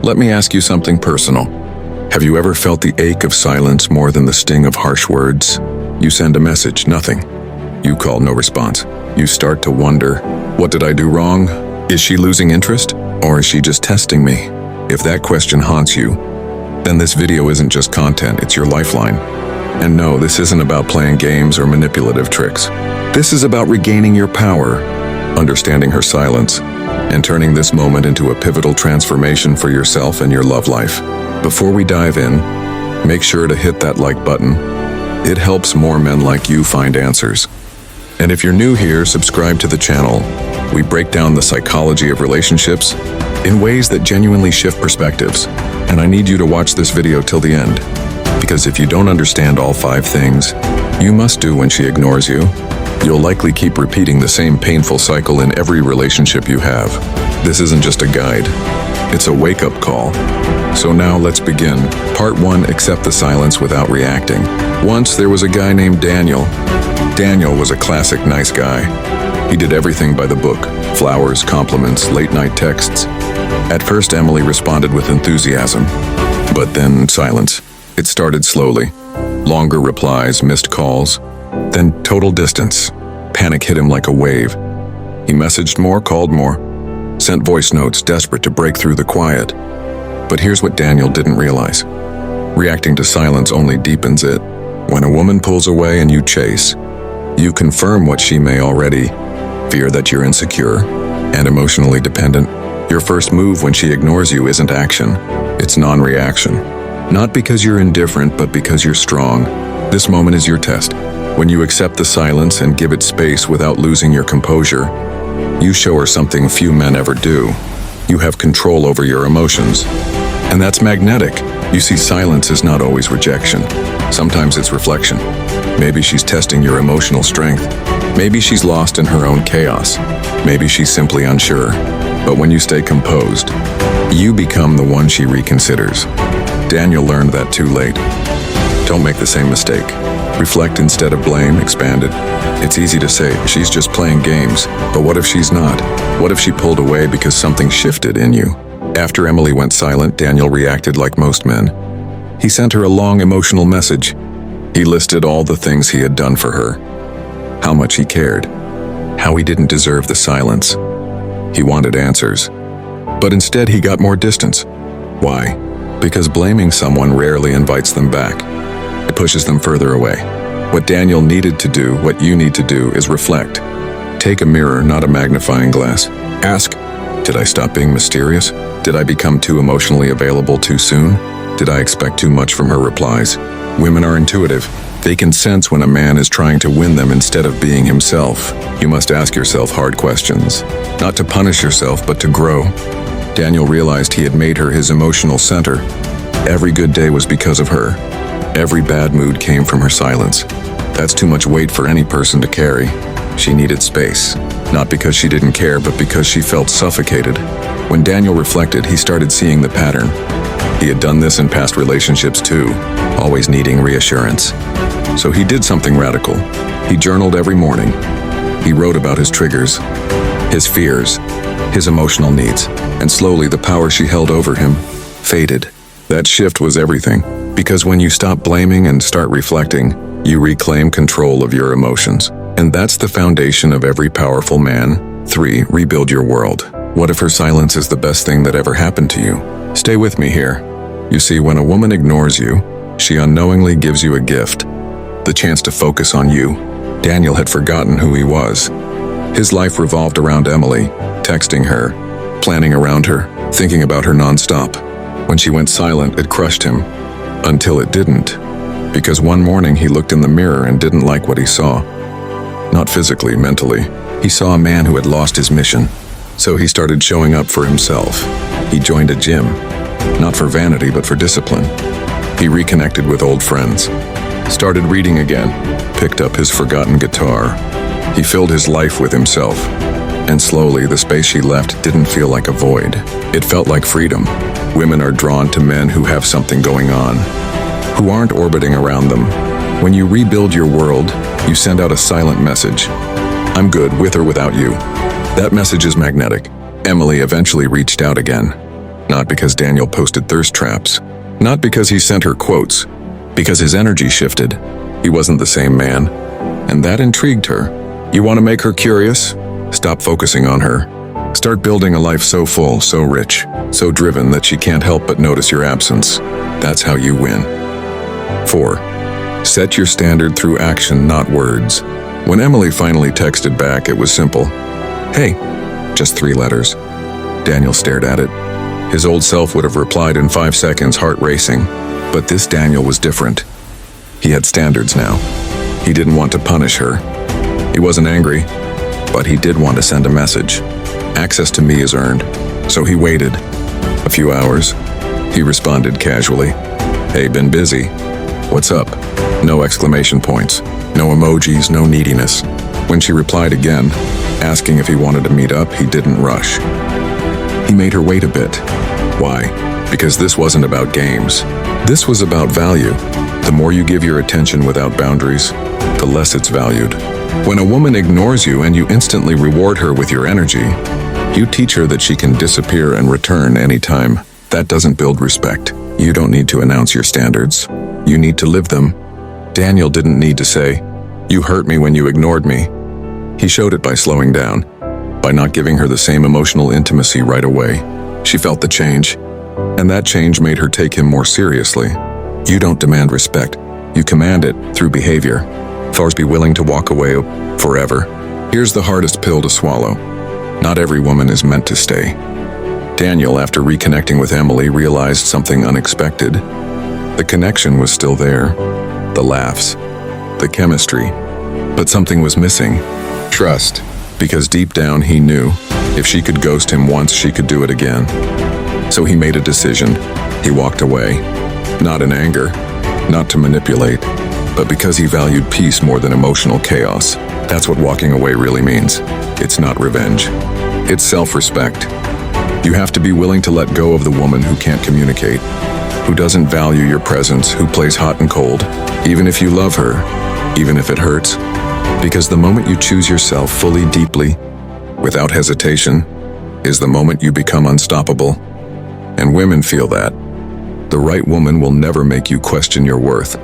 Let me ask you something personal. Have you ever felt the ache of silence more than the sting of harsh words? You send a message, nothing. You call, no response. You start to wonder, what did I do wrong? Is she losing interest? Or is she just testing me? If that question haunts you, then this video isn't just content, it's your lifeline. And no, this isn't about playing games or manipulative tricks. This is about regaining your power, understanding her silence, and turning this moment into a pivotal transformation for yourself and your love life. Before we dive in, make sure to hit that like button. It helps more men like you find answers. And if you're new here, subscribe to the channel. We break down the psychology of relationships in ways that genuinely shift perspectives. And I need you to watch this video till the end, because if you don't understand all 5 things you must do when she ignores you, you'll likely keep repeating the same painful cycle in every relationship you have. This isn't just a guide, it's a wake-up call. So now let's begin. Part 1, accept the silence without reacting. Once there was a guy named Daniel. Daniel was a classic nice guy. He did everything by the book. Flowers, compliments, late-night texts. At first, Emily responded with enthusiasm, but then silence. It started slowly. Longer replies, missed calls, then total distance. Panic hit him like a wave. He messaged more, called more, sent voice notes, desperate to break through the quiet. But here's what Daniel didn't realize. Reacting to silence only deepens it. When a woman pulls away and you chase, you confirm what she may already fear, that you're insecure and emotionally dependent. Your first move when she ignores you isn't action, it's non-reaction. Not because you're indifferent, but because you're strong. This moment is your test. When you accept the silence and give it space without losing your composure, you show her something few men ever do. You have control over your emotions. And that's magnetic. You see, silence is not always rejection. Sometimes it's reflection. Maybe she's testing your emotional strength. Maybe she's lost in her own chaos. Maybe she's simply unsure. But when you stay composed, you become the one she reconsiders. Daniel learned that too late. Don't make the same mistake. Reflect instead of blame, expand it. It's easy to say, she's just playing games. But what if she's not? What if she pulled away because something shifted in you? After Emily went silent, Daniel reacted like most men. He sent her a long emotional message. He listed all the things he had done for her. How much he cared. How he didn't deserve the silence. He wanted answers. But instead he got more distance. Why? Because blaming someone rarely invites them back. It pushes them further away. What Daniel needed to do, what you need to do, is reflect. Take a mirror, not a magnifying glass. Ask, did I stop being mysterious? Did I become too emotionally available too soon? Did I expect too much from her replies? Women are intuitive. They can sense when a man is trying to win them instead of being himself. You must ask yourself hard questions. Not to punish yourself, but to grow. Daniel realized he had made her his emotional center. Every good day was because of her. Every bad mood came from her silence. That's too much weight for any person to carry. She needed space. Not because she didn't care, but because she felt suffocated. When Daniel reflected, he started seeing the pattern. He had done this in past relationships too, always needing reassurance. So he did something radical. He journaled every morning. He wrote about his triggers, his fears, his emotional needs, and slowly the power she held over him faded. That shift was everything, because when you stop blaming and start reflecting, you reclaim control of your emotions. And that's the foundation of every powerful man. 3. Rebuild your world. What if her silence is the best thing that ever happened to you? Stay with me here. You see, when a woman ignores you, she unknowingly gives you a gift, the chance to focus on you. Daniel had forgotten who he was. His life revolved around Emily, texting her, planning around her, thinking about her nonstop. When she went silent, it crushed him, until it didn't. Because one morning he looked in the mirror and didn't like what he saw. Not physically, mentally. He saw a man who had lost his mission. So he started showing up for himself. He joined a gym, not for vanity, but for discipline. He reconnected with old friends, started reading again, picked up his forgotten guitar. He filled his life with himself. And slowly, the space she left didn't feel like a void. It felt like freedom. Women are drawn to men who have something going on, who aren't orbiting around them. When you rebuild your world, you send out a silent message. I'm good, with or without you. That message is magnetic. Emily eventually reached out again. Not because Daniel posted thirst traps. Not because he sent her quotes. Because his energy shifted. He wasn't the same man. And that intrigued her. You want to make her curious? Stop focusing on her. Start building a life so full, so rich, so driven that she can't help but notice your absence. That's how you win. 4. Set your standard through action, not words. When Emily finally texted back, it was simple. Hey, just 3 letters. Daniel stared at it. His old self would have replied in 5 seconds, heart racing. But this Daniel was different. He had standards now. He didn't want to punish her. He wasn't angry, but he did want to send a message. Access to me is earned. So he waited. A few hours. He responded casually. Hey, been busy. What's up? No exclamation points. No emojis, no neediness. When she replied again, asking if he wanted to meet up, he didn't rush. He made her wait a bit. Why? Because this wasn't about games. This was about value. The more you give your attention without boundaries, the less it's valued. When a woman ignores you and you instantly reward her with your energy, you teach her that she can disappear and return anytime. That doesn't build respect. You don't need to announce your standards. You need to live them. Daniel didn't need to say, "You hurt me when you ignored me." He showed it by slowing down, by not giving her the same emotional intimacy right away. She felt the change, and that change made her take him more seriously. You don't demand respect. You command it through behavior. Thors be willing to walk away forever. Here's the hardest pill to swallow. Not every woman is meant to stay. Daniel, after reconnecting with Emily, realized something unexpected. The connection was still there. The laughs. The chemistry. But something was missing. Trust. Because deep down he knew, if she could ghost him once, she could do it again. So he made a decision. He walked away. Not in anger. Not to manipulate. But because he valued peace more than emotional chaos. That's what walking away really means. It's not revenge. It's self-respect. You have to be willing to let go of the woman who can't communicate, who doesn't value your presence, who plays hot and cold, even if you love her, even if it hurts. Because the moment you choose yourself fully, deeply, without hesitation, is the moment you become unstoppable. And women feel that. The right woman will never make you question your worth.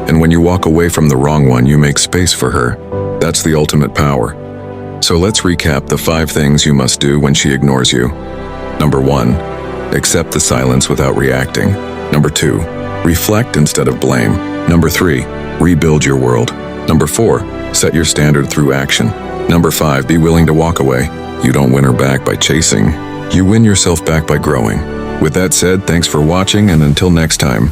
And when you walk away from the wrong one, you make space for her. That's the ultimate power. So let's recap the 5 things you must do when she ignores you. Number 1, accept the silence without reacting. Number 2, reflect instead of blame. Number 3, rebuild your world. Number 4, set your standard through action. Number 5, be willing to walk away. You don't win her back by chasing. You win yourself back by growing. With that said, thanks for watching, and until next time.